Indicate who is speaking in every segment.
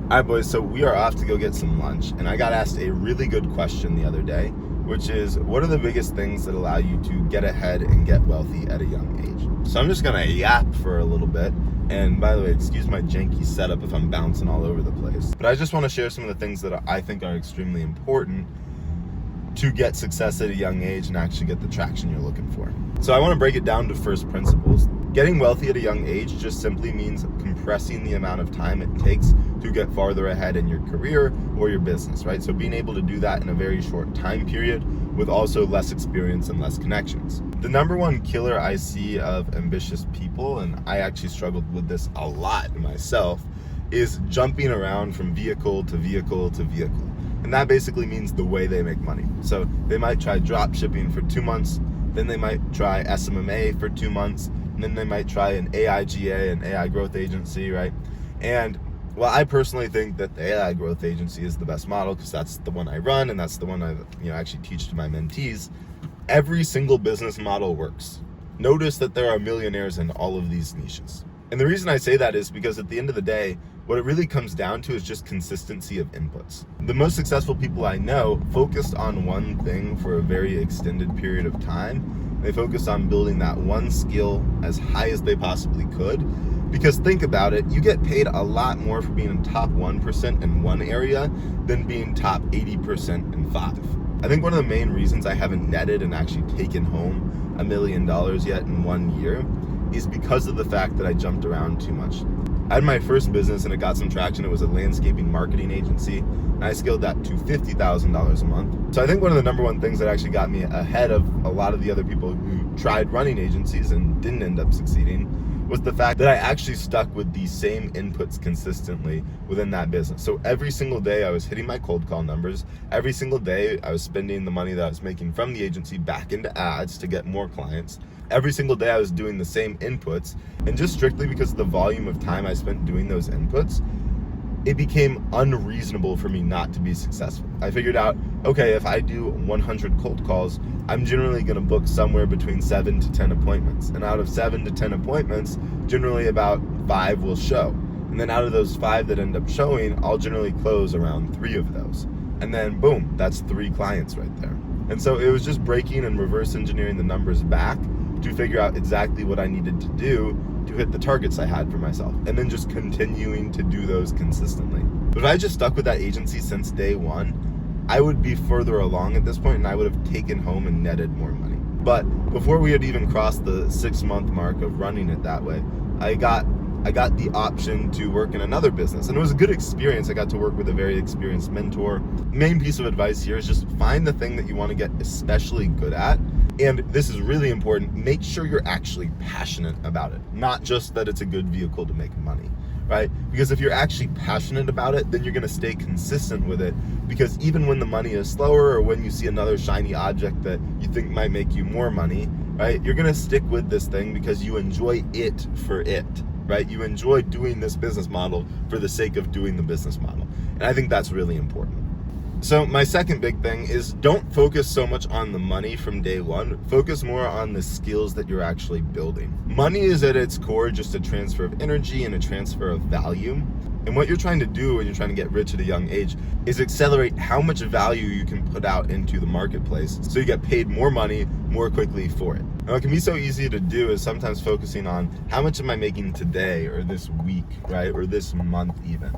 Speaker 1: All right, boys, so we are off to go get some lunch, and I got asked a really good question the other day, which is, what are the biggest things that allow you to get ahead and get wealthy at a young age? So I'm just gonna yap for a little bit, and by the way, excuse my janky setup if I'm bouncing all over the place, but I just wanna share some of the things that I think are extremely important to get success at a young age and actually get the traction you're looking for. So I wanna break it down to first principles. Getting wealthy at a young age just simply means compressing the amount of time it takes to get farther ahead in your career or your business, right? So being able to do that in a very short time period with also less experience and less connections. The number one killer I see of ambitious people, and I actually struggled with this a lot myself, is jumping around from vehicle to vehicle to vehicle. And that basically means the way they make money. So they might try drop shipping for 2 months, then they might try SMMA for 2 months, and then they might try an AIGA, an AI growth agency, right? And well, I personally think that the AI growth agency is the best model because that's the one I run and that's the one I actually teach to my mentees. Every single business model works. Notice that there are millionaires in all of these niches. And the reason I say that is because at the end of the day, what it really comes down to is just consistency of inputs. The most successful people I know focused on one thing for a very extended period of time. They focused on building that one skill as high as they possibly could. Because think about it, you get paid a lot more for being in top 1% in one area than being top 80% in 5. I think one of the main reasons I haven't netted and actually taken home $1 million yet in 1 year is because of the fact that I jumped around too much. I had my first business and it got some traction. It was a landscaping marketing agency, and I scaled that to $50,000 a month. So I think one of the number one things that actually got me ahead of a lot of the other people who tried running agencies and didn't end up succeeding was the fact that I actually stuck with the same inputs consistently within that business. So every single day I was hitting my cold call numbers. Every single day I was spending the money that I was making from the agency back into ads to get more clients. Every single day I was doing the same inputs, and just strictly because of the volume of time I spent doing those inputs, it became unreasonable for me not to be successful. I figured out, okay, if I do 100 cold calls, I'm generally gonna book somewhere between 7 to 10 appointments. And out of 7 to 10 appointments, generally about 5 will show. And then out of those 5 that end up showing, I'll generally close around 3 of those. And then boom, that's 3 clients right there. And so it was just breaking and reverse engineering the numbers back to figure out exactly what I needed to do to hit the targets I had for myself, and then just continuing to do those consistently. But if I just stuck with that agency since day one, I would be further along at this point and I would have taken home and netted more money. But before we had even crossed the 6-month mark of running it that way, I got the option to work in another business, and it was a good experience. I got to work with a very experienced mentor. Main piece of advice here is just find the thing that you want to get especially good at. And this is really important. Make sure you're actually passionate about it, not just that it's a good vehicle to make money, right? Because if you're actually passionate about it, then you're going to stay consistent with it. Because even when the money is slower, or when you see another shiny object that you think might make you more money, right? You're going to stick with this thing because you enjoy it for it, right? You enjoy doing this business model for the sake of doing the business model. And I think that's really important. So my second big thing is don't focus so much on the money from day one. Focus more on the skills that you're actually building. Money is at its core just a transfer of energy and a transfer of value. And what you're trying to do when you're trying to get rich at a young age is accelerate how much value you can put out into the marketplace so you get paid more money more quickly for it. Now, it can be so easy to do is sometimes focusing on how much am I making today or this week, right? Or this month even.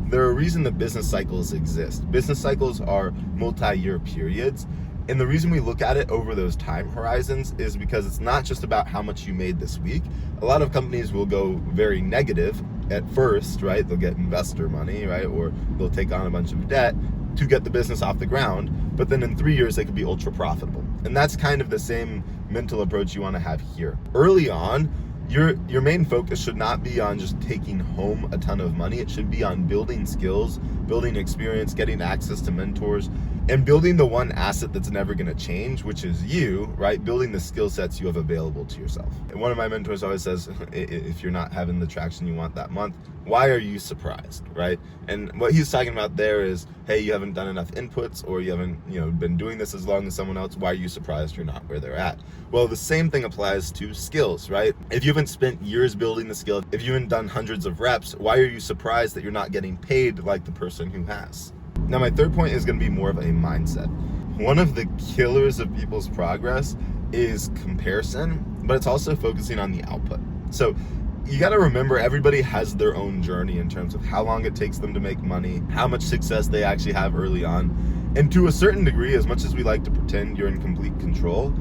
Speaker 1: There are a reason that business cycles exist. Business cycles are multi-year periods. And the reason we look at it over those time horizons is because it's not just about how much you made this week. A lot of companies will go very negative at first, right? They'll get investor money, right? Or they'll take on a bunch of debt to get the business off the ground. But then in 3 years, they could be ultra profitable. And that's kind of the same mental approach you want to have here. Early on, your main focus should not be on just taking home a ton of money. It should be on building skills, building experience, getting access to mentors, and building the one asset that's never going to change, which is you, right? Building the skill sets you have available to yourself. And one of my mentors always says, if you're not having the traction you want that month, why are you surprised, right? And what he's talking about there is, hey, you haven't done enough inputs, or you haven't, been doing this as long as someone else. Why are you surprised you're not where they're at? Well, the same thing applies to skills, right? If you haven't spent years building the skill, if you haven't done hundreds of reps, why are you surprised that you're not getting paid like the person who has? Now, my third point is going to be more of a mindset. One of the killers of people's progress is comparison, but it's also focusing on the output. So you got to remember, everybody has their own journey in terms of how long it takes them to make money, how much success they actually have early on. And to a certain degree, as much as we like to pretend you're in complete control,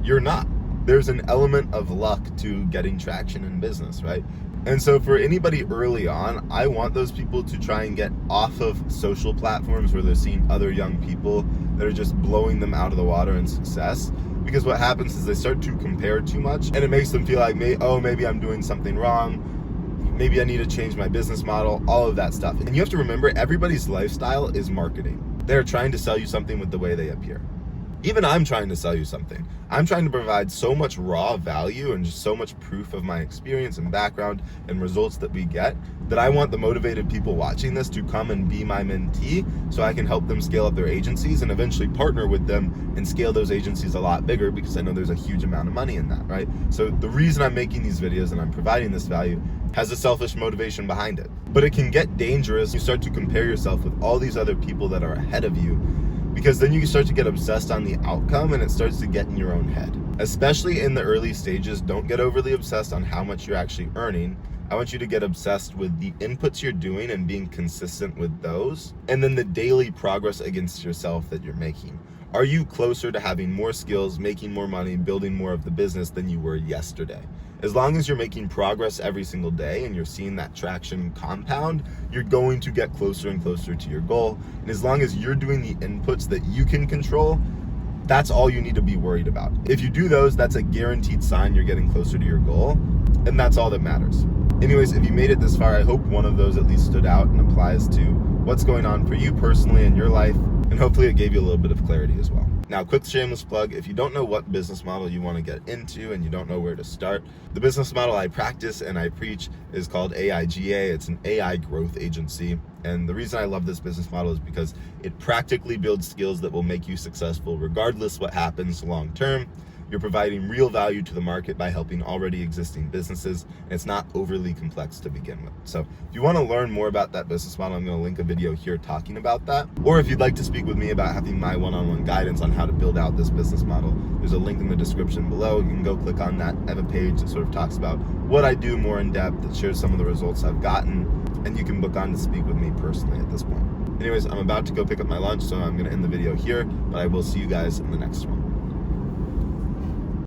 Speaker 1: you're not. There's an element of luck to getting traction in business, right? And so for anybody early on, I want those people to try and get off of social platforms where they're seeing other young people that are just blowing them out of the water in success. Because what happens is they start to compare too much, and it makes them feel like, maybe I'm doing something wrong. Maybe I need to change my business model, all of that stuff. And you have to remember, everybody's lifestyle is marketing. They're trying to sell you something with the way they appear. Even I'm trying to sell you something. I'm trying to provide so much raw value and just so much proof of my experience and background and results that we get, that I want the motivated people watching this to come and be my mentee so I can help them scale up their agencies and eventually partner with them and scale those agencies a lot bigger, because I know there's a huge amount of money in that, right? So the reason I'm making these videos and I'm providing this value has a selfish motivation behind it. But it can get dangerous. You start to compare yourself with all these other people that are ahead of you, because then you start to get obsessed on the outcome and it starts to get in your own head. Especially in the early stages, don't get overly obsessed on how much you're actually earning. I want you to get obsessed with the inputs you're doing and being consistent with those, and then the daily progress against yourself that you're making. Are you closer to having more skills, making more money, building more of the business than you were yesterday? As long as you're making progress every single day and you're seeing that traction compound, you're going to get closer and closer to your goal. And as long as you're doing the inputs that you can control, that's all you need to be worried about. If you do those, that's a guaranteed sign you're getting closer to your goal, and that's all that matters. Anyways, if you made it this far, I hope one of those at least stood out and applies to what's going on for you personally in your life, and hopefully it gave you a little bit of clarity as well. Now, quick shameless plug, if you don't know what business model you want to get into and you don't know where to start, the business model I practice and I preach is called AIGA. It's an AI growth agency. And the reason I love this business model is because it practically builds skills that will make you successful regardless what happens long term. You're providing real value to the market by helping already existing businesses, and it's not overly complex to begin with. So if you want to learn more about that business model, I'm going to link a video here talking about that. Or if you'd like to speak with me about having my one-on-one guidance on how to build out this business model, there's a link in the description below. You can go click on that. I have a page that sort of talks about what I do more in depth, that shares some of the results I've gotten, and you can book on to speak with me personally at this point. Anyways, I'm about to go pick up my lunch, so I'm going to end the video here, but I will see you guys in the next one.